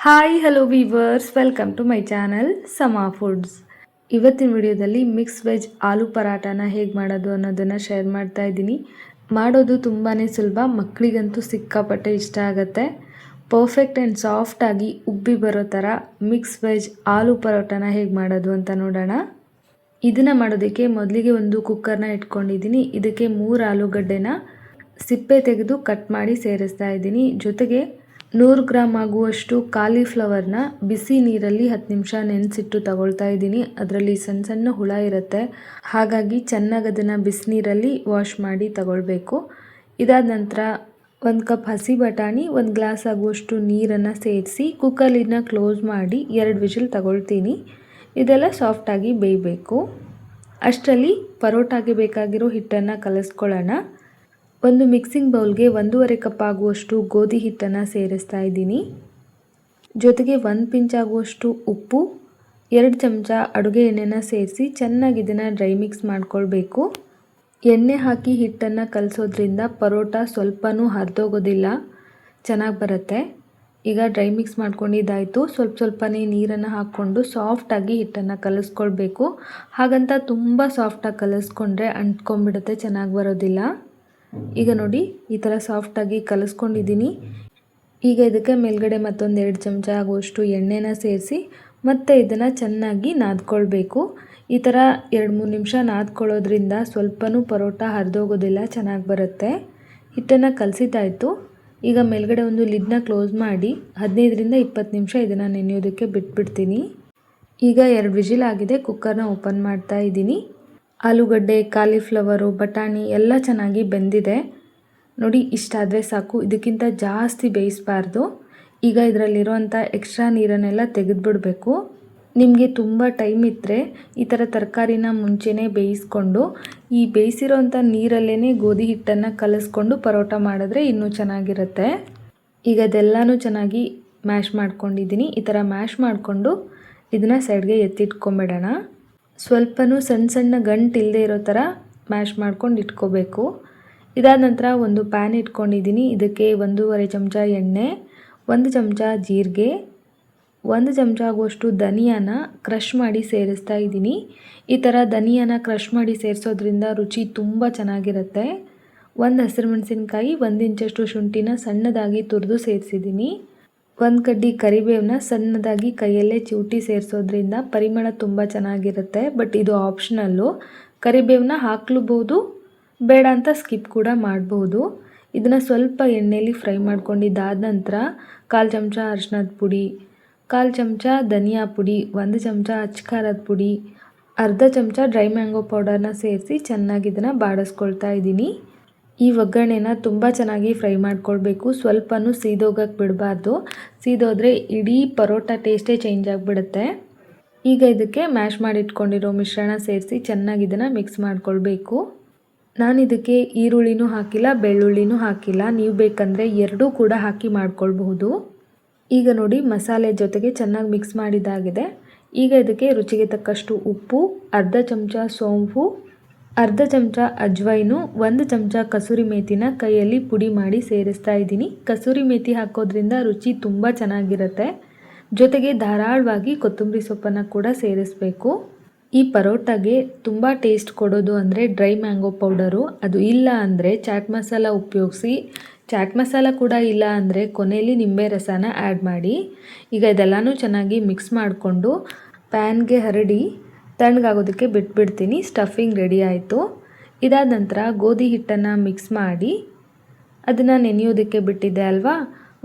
Hi hello viewers, welcome to my channel Sama foods. ಇವತ್ತಿನ ವಿಡಿಯೋದಲ್ಲಿ mix veg ಆಲೂ ಪರಾಟನ ಹೇಗೆ ಮಾಡೋದು ಅನ್ನೋದನ್ನು ಶೇರ್ ಮಾಡ್ತಾ ಇದ್ದೀನಿ. ಮಾಡೋದು ತುಂಬಾ ಸುಲಭ, ಮಕ್ಕಳಿಗಂತೂ ಸಿಕ್ಕಾಪಟ್ಟೆ ಇಷ್ಟ ಆಗುತ್ತೆ. ಪರ್ಫೆಕ್ಟ್ ಆ್ಯಂಡ್ ಸಾಫ್ಟಾಗಿ ಉಬ್ಬಿ ಬರೋ ಥರ ಮಿಕ್ಸ್ ವೆಜ್ ಆಲೂ ಪರೋಟನ ಹೇಗೆ ಮಾಡೋದು ಅಂತ ನೋಡೋಣ. ಇದನ್ನು ಮಾಡೋದಕ್ಕೆ ಮೊದಲಿಗೆ ಒಂದು ಕುಕ್ಕರ್ನ ಇಟ್ಕೊಂಡಿದ್ದೀನಿ. ಇದಕ್ಕೆ 3 ಆಲೂಗಡ್ಡೆನ ಸಿಪ್ಪೆ ತೆಗೆದು ಕಟ್ ಮಾಡಿ ಸೇರಿಸ್ತಾ ಇದ್ದೀನಿ. ಜೊತೆಗೆ 100 ಗ್ರಾಮ್ ಆಗುವಷ್ಟು ಕಾಲಿಫ್ಲವರ್ನ ಬಿಸಿ ನೀರಲ್ಲಿ 10 ನಿಮಿಷ ನೆನೆಸಿಟ್ಟು ತಗೊಳ್ತಾ ಇದ್ದೀನಿ. ಅದರಲ್ಲಿ ಸಣ್ಣ ಸಣ್ಣ ಹುಳ ಇರುತ್ತೆ, ಹಾಗಾಗಿ ಚೆನ್ನಾಗಿ ಅದನ್ನು ಬಿಸಿನೀರಲ್ಲಿ ವಾಶ್ ಮಾಡಿ ತಗೊಳ್ಬೇಕು. ಇದಾದ ನಂತರ 1 ಕಪ್ ಹಸಿ ಬಟಾಣಿ, 1 ಗ್ಲಾಸ್ ಆಗುವಷ್ಟು ನೀರನ್ನು ಸೇರಿಸಿ ಕುಕ್ಕರ್ನ ಕ್ಲೋಸ್ ಮಾಡಿ 2 ವಿಷಲ್ ತಗೊಳ್ತೀನಿ. ಇದೆಲ್ಲ ಸಾಫ್ಟಾಗಿ ಬೇಯಬೇಕು. ಅಷ್ಟರಲ್ಲಿ ಪರೋಟಾಗೆ ಬೇಕಾಗಿರೋ ಹಿಟ್ಟನ್ನು ಕಲಿಸ್ಕೊಳ್ಳೋಣ. ಒಂದು ಮಿಕ್ಸಿಂಗ್ ಬೌಲ್ಗೆ 1.5 ಕಪ್ ಆಗುವಷ್ಟು ಗೋಧಿ ಹಿಟ್ಟನ್ನು ಸೇರಿಸ್ತಾ ಇದ್ದೀನಿ. ಜೊತೆಗೆ 1 ಪಿಂಚ್ ಆಗುವಷ್ಟು ಉಪ್ಪು, 2 ಚಮಚ ಅಡುಗೆ ಎಣ್ಣೆನ ಸೇರಿಸಿ ಚೆನ್ನಾಗಿ ಇದನ್ನು ಡ್ರೈ ಮಿಕ್ಸ್ ಮಾಡ್ಕೊಳ್ಬೇಕು. ಎಣ್ಣೆ ಹಾಕಿ ಹಿಟ್ಟನ್ನು ಕಲಿಸೋದ್ರಿಂದ ಪರೋಟ ಸ್ವಲ್ಪನೂ ಹರಿದೋಗೋದಿಲ್ಲ, ಚೆನ್ನಾಗಿ ಬರುತ್ತೆ. ಈಗ ಡ್ರೈ ಮಿಕ್ಸ್ ಮಾಡ್ಕೊಂಡಿದ್ದಾಯಿತು. ಸ್ವಲ್ಪನೇ ನೀರನ್ನು ಹಾಕ್ಕೊಂಡು ಸಾಫ್ಟಾಗಿ ಹಿಟ್ಟನ್ನು ಕಲಿಸ್ಕೊಳ್ಬೇಕು. ಹಾಗಂತ ತುಂಬ ಸಾಫ್ಟಾಗಿ ಕಲಿಸ್ಕೊಂಡ್ರೆ ಅಂಟ್ಕೊಂಡ್ಬಿಡುತ್ತೆ, ಚೆನ್ನಾಗಿ ಬರೋದಿಲ್ಲ. ಈಗ ನೋಡಿ, ಈ ಥರ ಸಾಫ್ಟಾಗಿ ಕಲಿಸ್ಕೊಂಡಿದ್ದೀನಿ. ಈಗ ಇದಕ್ಕೆ ಮೇಲ್ಗಡೆ ಮತ್ತೊಂದು 2 ಚಮಚ ಆಗುವಷ್ಟು ಎಣ್ಣೆನ ಸೇರಿಸಿ ಮತ್ತೆ ಇದನ್ನು ಚೆನ್ನಾಗಿ ನಾದ್ಕೊಳ್ಬೇಕು. ಈ ಥರ 2-3 ನಿಮಿಷ ನಾದ್ಕೊಳ್ಳೋದ್ರಿಂದ ಸ್ವಲ್ಪನೂ ಪರೋಟ ಹರಿದೋಗೋದಿಲ್ಲ, ಚೆನ್ನಾಗಿ ಬರುತ್ತೆ. ಹಿಟ್ಟನ್ನು ಕಲಸಿದ್ದಾಯಿತು. ಈಗ ಮೇಲ್ಗಡೆ ಒಂದು ಲಿಡ್ನ ಕ್ಲೋಸ್ ಮಾಡಿ 15ರಿಂದ 20 ನಿಮಿಷ ಇದನ್ನು ನೆನೆಯೋದಕ್ಕೆ ಬಿಟ್ಬಿಡ್ತೀನಿ. ಈಗ 2 ವಿಜಿಲ್ ಆಗಿದೆ. ಕುಕ್ಕರ್ನ ಓಪನ್ ಮಾಡ್ತಾ ಇದ್ದೀನಿ. ಆಲೂಗಡ್ಡೆ, ಕಾಲಿಫ್ಲವರು, ಬಟಾಣಿ ಎಲ್ಲ ಚೆನ್ನಾಗಿ ಬೆಂದಿದೆ. ನೋಡಿ, ಇಷ್ಟಾದರೆ ಸಾಕು, ಇದಕ್ಕಿಂತ ಜಾಸ್ತಿ ಬೇಯಿಸಬಾರ್ದು. ಈಗ ಇದರಲ್ಲಿರೋಂಥ ಎಕ್ಸ್ಟ್ರಾ ನೀರನ್ನೆಲ್ಲ ತೆಗೆದುಬಿಡಬೇಕು. ನಿಮಗೆ ತುಂಬ ಟೈಮ್ ಇದ್ದರೆ ಈ ಥರ ತರಕಾರಿನ ಮುಂಚೆನೇ ಬೇಯಿಸ್ಕೊಂಡು ಈ ಬೇಯಿಸಿರೋಂಥ ನೀರಲ್ಲೇ ಗೋಧಿ ಹಿಟ್ಟನ್ನು ಕಲಿಸ್ಕೊಂಡು ಪರೋಟ ಮಾಡಿದ್ರೆ ಇನ್ನೂ ಚೆನ್ನಾಗಿರುತ್ತೆ. ಈಗ ಅದೆಲ್ಲನೂ ಚೆನ್ನಾಗಿ ಮ್ಯಾಶ್ ಮಾಡ್ಕೊಂಡಿದ್ದೀನಿ. ಈ ಥರ ಮ್ಯಾಶ್ ಮಾಡಿಕೊಂಡು ಇದನ್ನು ಸೈಡ್ಗೆ ಎತ್ತಿಟ್ಕೊಂಬಿಡೋಣ. ಸ್ವಲ್ಪನೂ ಸಣ್ಣ ಸಣ್ಣ ಗಂಟು ಇಲ್ಲದೆ ಇರೋ ಥರ ಮ್ಯಾಶ್ ಮಾಡ್ಕೊಂಡು ಇಟ್ಕೋಬೇಕು. ಇದಾದ ನಂತರ ಒಂದು ಪ್ಯಾನ್ ಇಟ್ಕೊಂಡಿದ್ದೀನಿ. ಇದಕ್ಕೆ 1.5 ಚಮಚ ಎಣ್ಣೆ, 1 ಚಮಚ ಜೀರಿಗೆ, 1 ಚಮಚ ಆಗುವಷ್ಟು ಧನಿಯಾನ ಕ್ರಷ್ ಮಾಡಿ ಸೇರಿಸ್ತಾ ಇದ್ದೀನಿ. ಈ ಥರ ಧನಿಯಾನ ಕ್ರಷ್ ಮಾಡಿ ಸೇರಿಸೋದ್ರಿಂದ ರುಚಿ ತುಂಬ ಚೆನ್ನಾಗಿರುತ್ತೆ. 1 ಹಸಿರು ಮೆಣಸಿನ್ಕಾಯಿ, 1 ಇಂಚಷ್ಟು ಶುಂಠಿನ ಸಣ್ಣದಾಗಿ ತುರಿದು ಸೇರಿಸಿದ್ದೀನಿ. 1 ಕಡ್ಡಿ ಕರಿಬೇವನ್ನ ಸಣ್ಣದಾಗಿ ಕೈಯಲ್ಲೇ ಚಿವುಟಿ ಸೇರಿಸೋದ್ರಿಂದ ಪರಿಮಳ ತುಂಬ ಚೆನ್ನಾಗಿರುತ್ತೆ. ಬಟ್ ಇದು ಆಪ್ಷನಲ್ಲು, ಕರಿಬೇವನ್ನ ಹಾಕ್ಲೂಬಹುದು, ಬೇಡ ಅಂತ ಸ್ಕಿಪ್ ಕೂಡ ಮಾಡ್ಬೋದು. ಇದನ್ನು ಸ್ವಲ್ಪ ಎಣ್ಣೆಯಲ್ಲಿ ಫ್ರೈ ಮಾಡ್ಕೊಂಡಿದ್ದಾದ ನಂತರ 1/4 ಚಮಚ ಅರಿಶಿನದ ಪುಡಿ, 1/4 ಚಮಚ ಧನಿಯಾ ಪುಡಿ, 1 ಚಮಚ ಅಚ್ಕಾರದ ಪುಡಿ, ಅರ್ಧ ಚಮಚ ಡ್ರೈ ಮ್ಯಾಂಗೋ ಪೌಡರ್ನ ಸೇರಿಸಿ ಚೆನ್ನಾಗಿ ಇದನ್ನು ಬಾಡಿಸ್ಕೊಳ್ತಾ ಇದ್ದೀನಿ. ಈ ಒಗ್ಗರಣೆನ ತುಂಬ ಚೆನ್ನಾಗಿ ಫ್ರೈ ಮಾಡ್ಕೊಳ್ಬೇಕು. ಸ್ವಲ್ಪನೂ ಸೀದೋಗಕ್ಕೆ ಬಿಡಬಾರ್ದು, ಸೀದೋದ್ರೆ ಇಡೀ ಪರೋಟ ಟೇಸ್ಟೇ ಚೇಂಜ್ ಆಗಿಬಿಡುತ್ತೆ. ಈಗ ಇದಕ್ಕೆ ಮ್ಯಾಶ್ ಮಾಡಿಟ್ಕೊಂಡಿರೋ ಮಿಶ್ರಣ ಸೇರಿಸಿ ಚೆನ್ನಾಗಿ ಇದನ್ನು ಮಿಕ್ಸ್ ಮಾಡ್ಕೊಳ್ಬೇಕು. ನಾನು ಇದಕ್ಕೆ ಈರುಳ್ಳಿನೂ ಹಾಕಿಲ್ಲ, ಬೆಳ್ಳುಳ್ಳಿನೂ ಹಾಕಿಲ್ಲ. ನೀವು ಬೇಕಂದರೆ ಎರಡೂ ಕೂಡ ಹಾಕಿ ಮಾಡ್ಕೊಳ್ಬಹುದು. ಈಗ ನೋಡಿ, ಮಸಾಲೆ ಜೊತೆಗೆ ಚೆನ್ನಾಗಿ ಮಿಕ್ಸ್ ಮಾಡಿದ್ದಾಗಿದೆ. ಈಗ ಇದಕ್ಕೆ ರುಚಿಗೆ ತಕ್ಕಷ್ಟು ಉಪ್ಪು, ಅರ್ಧ ಚಮಚ ಸೋಂಪು, ಅರ್ಧ ಚಮಚ ಅಜ್ವೈನು, 1 ಚಮಚ ಕಸೂರಿ ಮೇಥಿನ ಕೈಯಲ್ಲಿ ಪುಡಿ ಮಾಡಿ ಸೇರಿಸ್ತಾ ಇದ್ದೀನಿ. ಕಸೂರಿ ಮೇಥಿ ಹಾಕೋದ್ರಿಂದ ರುಚಿ ತುಂಬ ಚೆನ್ನಾಗಿರುತ್ತೆ. ಜೊತೆಗೆ ಧಾರಾಳವಾಗಿ ಕೊತ್ತಂಬರಿ ಸೊಪ್ಪನ್ನು ಕೂಡ ಸೇರಿಸಬೇಕು. ಈ ಪರೋಟಾಗೆ ತುಂಬ ಟೇಸ್ಟ್ ಕೊಡೋದು ಅಂದರೆ ಡ್ರೈ ಮ್ಯಾಂಗೋ ಪೌಡರು. ಅದು ಇಲ್ಲ ಅಂದರೆ ಚಾಟ್ ಮಸಾಲ ಉಪಯೋಗಿಸಿ, ಚಾಟ್ ಮಸಾಲ ಕೂಡ ಇಲ್ಲ ಅಂದರೆ ಕೊನೆಯಲ್ಲಿ ನಿಂಬೆ ರಸನ ಆ್ಯಡ್ ಮಾಡಿ. ಈಗ ಇದೆಲ್ಲನೂ ಚೆನ್ನಾಗಿ ಮಿಕ್ಸ್ ಮಾಡಿಕೊಂಡು ಪ್ಯಾನ್ಗೆ ಹರಡಿ ತಣ್ಣಗಾಗೋದಕ್ಕೆ ಬಿಟ್ಬಿಡ್ತೀನಿ. ಸ್ಟಫಿಂಗ್ ರೆಡಿ ಆಯಿತು. ಇದಾದ ನಂತರ ಗೋಧಿ ಹಿಟ್ಟನ್ನು ಮಿಕ್ಸ್ ಮಾಡಿ ಅದನ್ನು ನೆನೆಯೋದಕ್ಕೆ ಬಿಟ್ಟಿದ್ದೆ ಅಲ್ವಾ,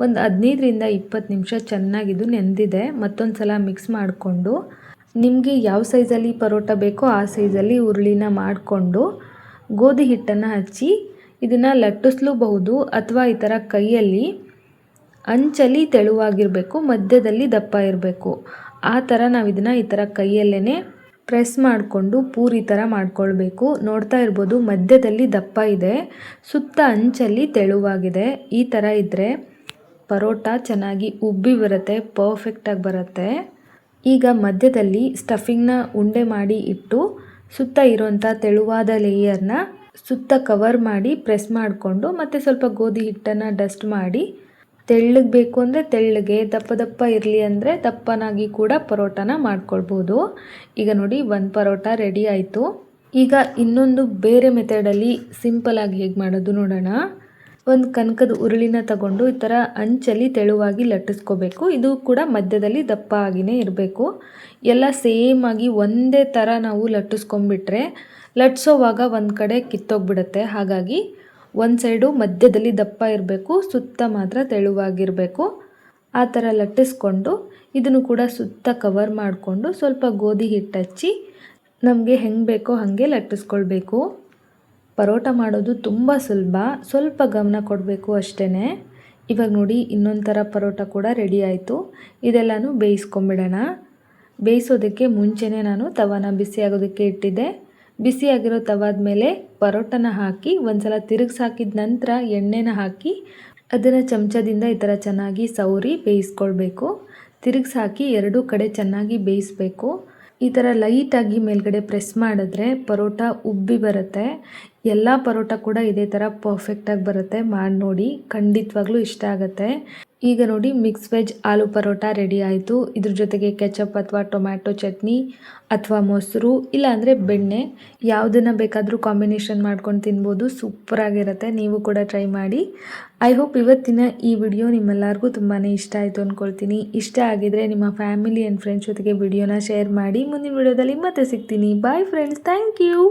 ಒಂದು 15ರಿಂದ 20 ನಿಮಿಷ ಚೆನ್ನಾಗಿದು ನೆನೆದಿದೆ. ಮತ್ತೊಂದು ಸಲ ಮಿಕ್ಸ್ ಮಾಡಿಕೊಂಡು ನಿಮಗೆ ಯಾವ ಸೈಜಲ್ಲಿ ಪರೋಟ ಬೇಕೋ ಆ ಸೈಜಲ್ಲಿ ಉರುಳಿನ ಮಾಡಿಕೊಂಡು ಗೋಧಿ ಹಿಟ್ಟನ್ನು ಹಚ್ಚಿ ಇದನ್ನು ಲಟ್ಟಿಸ್ಲೂಬಹುದು, ಅಥವಾ ಈ ಥರ ಕೈಯಲ್ಲಿ ಅಂಚಲ್ಲಿ ತೆಳುವಾಗಿರಬೇಕು, ಮಧ್ಯದಲ್ಲಿ ದಪ್ಪ ಇರಬೇಕು. ಆ ಥರ ನಾವು ಇದನ್ನು ಈ ಥರ ಕೈಯಲ್ಲೇ ಪ್ರೆಸ್ ಮಾಡಿಕೊಂಡು ಪೂರಿ ಥರ ಮಾಡ್ಕೊಳ್ಬೇಕು. ನೋಡ್ತಾ ಇರ್ಬೋದು, ಮಧ್ಯದಲ್ಲಿ ದಪ್ಪ ಇದೆ, ಸುತ್ತ ಅಂಚಲ್ಲಿ ತೆಳುವಾಗಿದೆ. ಈ ಥರ ಇದ್ದರೆ ಪರೋಟ ಚೆನ್ನಾಗಿ ಉಬ್ಬಿ ಬರುತ್ತೆ, ಪರ್ಫೆಕ್ಟಾಗಿ ಬರುತ್ತೆ. ಈಗ ಮಧ್ಯದಲ್ಲಿ ಸ್ಟಫಿಂಗ್ನ ಉಂಡೆ ಮಾಡಿ ಇಟ್ಟು ಸುತ್ತ ಇರೋಂಥ ತೆಳುವಾದ ಲೇಯರ್ನ ಸುತ್ತ ಕವರ್ ಮಾಡಿ ಪ್ರೆಸ್ ಮಾಡಿಕೊಂಡು ಮತ್ತೆ ಸ್ವಲ್ಪ ಗೋಧಿ ಹಿಟ್ಟನ್ನು ಡಸ್ಟ್ ಮಾಡಿ ತೆಳ್ಳಗೆ ಬೇಕು ಅಂದರೆ ತೆಳ್ಳಗೆ, ದಪ್ಪ ದಪ್ಪ ಇರಲಿ ಅಂದರೆ ದಪ್ಪನಾಗಿ ಕೂಡ ಪರೋಟಾನ ಮಾಡ್ಕೊಳ್ಬೋದು. ಈಗ ನೋಡಿ ಒಂದು ಪರೋಟ ರೆಡಿ ಆಯಿತು. ಈಗ ಇನ್ನೊಂದು ಬೇರೆ ಮೆಥಡಲ್ಲಿ ಸಿಂಪಲಾಗಿ ಹೇಗೆ ಮಾಡೋದು ನೋಡೋಣ. ಒಂದು ಕನಕದ ಉರುಳಿನ ತಗೊಂಡು ಈ ಥರ ಅಂಚಲ್ಲಿ ತೆಳುವಾಗಿ ಲಟ್ಟಿಸ್ಕೋಬೇಕು. ಇದು ಕೂಡ ಮಧ್ಯದಲ್ಲಿ ದಪ್ಪ ಆಗಿನೇ ಇರಬೇಕು. ಎಲ್ಲ ಸೇಮ್ ಆಗಿ ಒಂದೇ ಥರ ನಾವು ಲಟ್ಟಿಸ್ಕೊಂಡ್ಬಿಟ್ರೆ ಲಟ್ಸೋವಾಗ ಒಂದು ಕಡೆ ಕಿತ್ತೋಗ್ಬಿಡುತ್ತೆ. ಹಾಗಾಗಿ ಒಂದು ಸೈಡು ಮಧ್ಯದಲ್ಲಿ ದಪ್ಪ ಇರಬೇಕು, ಸುತ್ತ ಮಾತ್ರ ತೆಳುವಾಗಿರಬೇಕು. ಆ ಥರ ಲಟ್ಟಿಸ್ಕೊಂಡು ಇದನ್ನು ಕೂಡ ಸುತ್ತ ಕವರ್ ಮಾಡಿಕೊಂಡು ಸ್ವಲ್ಪ ಗೋಧಿ ಹಿಟ್ಟು ಹಚ್ಚಿ ನಮಗೆ ಹೆಂಗೆ ಬೇಕೋ ಹಾಗೆ ಲಟ್ಟಿಸ್ಕೊಳ್ಬೇಕು. ಪರೋಟ ಮಾಡೋದು ತುಂಬ ಸುಲಭ, ಸ್ವಲ್ಪ ಗಮನ ಕೊಡಬೇಕು ಅಷ್ಟೇ. ಇವಾಗ ನೋಡಿ ಇನ್ನೊಂದು ಥರ ಪರೋಟ ಕೂಡ ರೆಡಿ ಆಯಿತು. ಇದೆಲ್ಲನೂ ಬೇಯಿಸ್ಕೊಂಬಿಡೋಣ. ಬೇಯಿಸೋದಕ್ಕೆ ಮುಂಚೆನೇ ನಾನು ತವಾನ ಬಿಸಿ ಆಗೋದಕ್ಕೆ ಇಟ್ಟಿದ್ದೆ. ಬಿಸಿಯಾಗಿರೋ ತವಾದ ಮೇಲೆ ಪರೋಟನ ಹಾಕಿ ಒಂದು ಸಲ ತಿರುಗಿಸಿ ಹಾಕಿದ ನಂತರ ಎಣ್ಣೆನ ಹಾಕಿ ಅದನ್ನು ಚಮಚದಿಂದ ಈ ಥರ ಚೆನ್ನಾಗಿ ಸವರಿ ಬೇಯಿಸ್ಕೊಳ್ಬೇಕು. ತಿರುಗಿಸಿ ಹಾಕಿ ಎರಡೂ ಕಡೆ ಚೆನ್ನಾಗಿ ಬೇಯಿಸಬೇಕು. ಈ ಥರ ಲೈಟಾಗಿ ಮೇಲ್ಗಡೆ ಪ್ರೆಸ್ ಮಾಡಿದ್ರೆ ಪರೋಟ ಉಬ್ಬಿ ಬರುತ್ತೆ. ಎಲ್ಲ ಪರೋಟ ಕೂಡ ಇದೇ ಥರ ಪರ್ಫೆಕ್ಟಾಗಿ ಬರುತ್ತೆ. ಮಾಡಿ ನೋಡಿ, ಖಂಡಿತವಾಗ್ಲೂ ಇಷ್ಟ ಆಗುತ್ತೆ. ಈಗ ನೋಡಿ ಮಿಕ್ಸ್ ವೆಜ್ ಆಲೂ ಪರೋಟ ರೆಡಿ ಆಯಿತು. ಇದ್ರ ಜೊತೆಗೆ ಕೆಚಪ್ ಅಥವಾ ಟೊಮ್ಯಾಟೊ ಚಟ್ನಿ ಅಥವಾ ಮೊಸರು ಇಲ್ಲಾಂದರೆ ಬೆಣ್ಣೆ ಯಾವುದನ್ನು ಬೇಕಾದರೂ ಕಾಂಬಿನೇಷನ್ ಮಾಡ್ಕೊಂಡು ತಿನ್ಬೋದು. ಸೂಪರಾಗಿರುತ್ತೆ. ನೀವು ಕೂಡ ಟ್ರೈ ಮಾಡಿ. ಐ ಹೋಪ್ ಇವತ್ತಿನ ಈ ವಿಡಿಯೋ ನಿಮ್ಮೆಲ್ಲರಿಗೂ ತುಂಬಾ ಇಷ್ಟ ಆಯಿತು ಅಂದ್ಕೊಳ್ತೀನಿ. ಇಷ್ಟ ಆಗಿದರೆ ನಿಮ್ಮ ಫ್ಯಾಮಿಲಿ ಆ್ಯಂಡ್ ಫ್ರೆಂಡ್ಸ್ ಜೊತೆಗೆ ವಿಡಿಯೋನ ಶೇರ್ ಮಾಡಿ. ಮುಂದಿನ ವಿಡಿಯೋದಲ್ಲಿ ಮತ್ತೆ ಸಿಗ್ತೀನಿ. Bye friends, thank you.